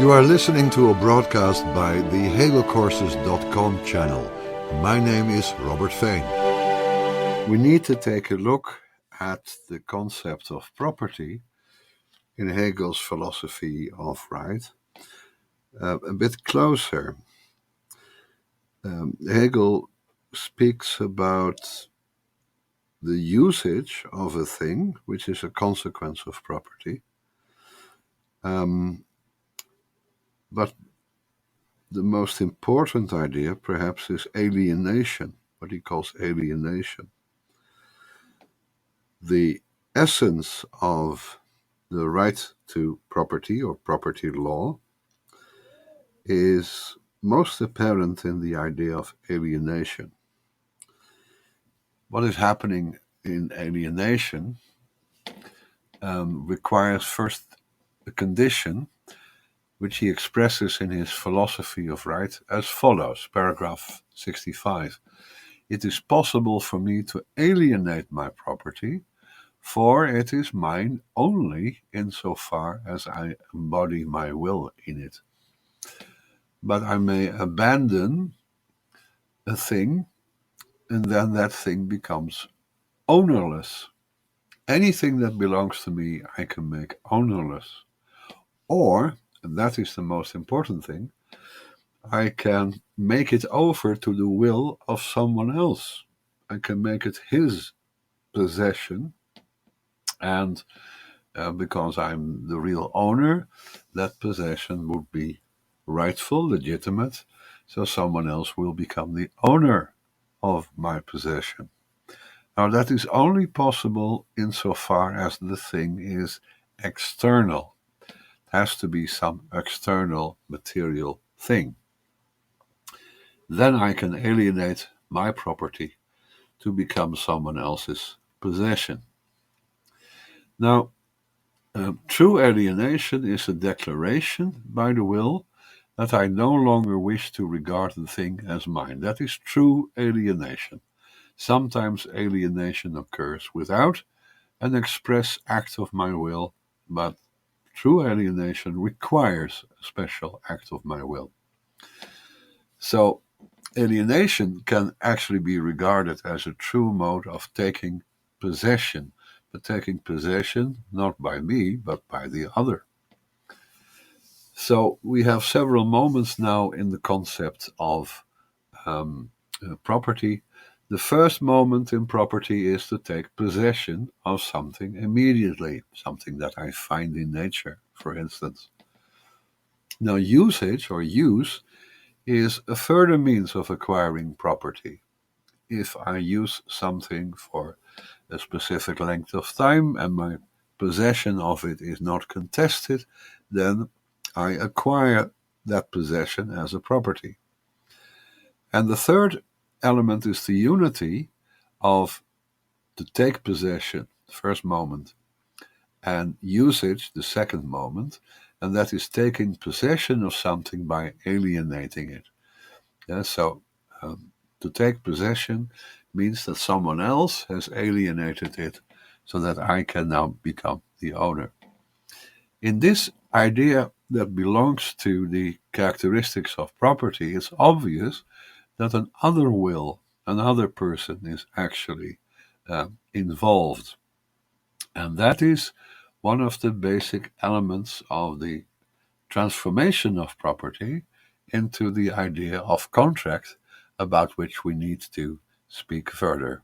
You are listening to a broadcast by the HegelCourses.com channel. My name is Robert Veen. We need to take a look at the concept of property in Hegel's philosophy of right a bit closer. Hegel speaks about the usage of a thing, which is a consequence of property. But the most important idea, perhaps, is alienation, what he calls alienation. The essence of the right to property or property law is most apparent in the idea of alienation. What is happening in alienation requires first a condition which he expresses in his philosophy of right as follows, paragraph 65. It is possible for me to alienate my property, for it is mine only insofar as I embody my will in it. But I may abandon a thing, and then that thing becomes ownerless. Anything that belongs to me, I can make ownerless. Or, and that is the most important thing, I can make it over to the will of someone else. I can make it his possession, and because I'm the real owner, that possession would be rightful, legitimate, so someone else will become the owner of my possession. Now, that is only possible insofar as the thing is external. It has to be some external material thing. Then I can alienate my property to become someone else's possession. Now, true alienation is a declaration by the will that I no longer wish to regard the thing as mine. That is true alienation. Sometimes alienation occurs without an express act of my will, but true alienation requires a special act of my will. So, alienation can actually be regarded as a true mode of taking possession, but taking possession not by me, but by the other. So we have several moments now in the concept of property. The first moment in property is to take possession of something immediately, something that I find in nature, for instance. Now, usage or use is a further means of acquiring property. If I use something for a specific length of time and my possession of it is not contested, then I acquire that possession as a property. And the third element is the unity of to take possession, the first moment, and usage, the second moment, and that is taking possession of something by alienating it. Yeah, so to take possession means that someone else has alienated it so that I can now become the owner. In this idea that belongs to the characteristics of property, it's obvious that another will, another person is actually involved. And that is one of the basic elements of the transformation of property into the idea of contract, about which we need to speak further.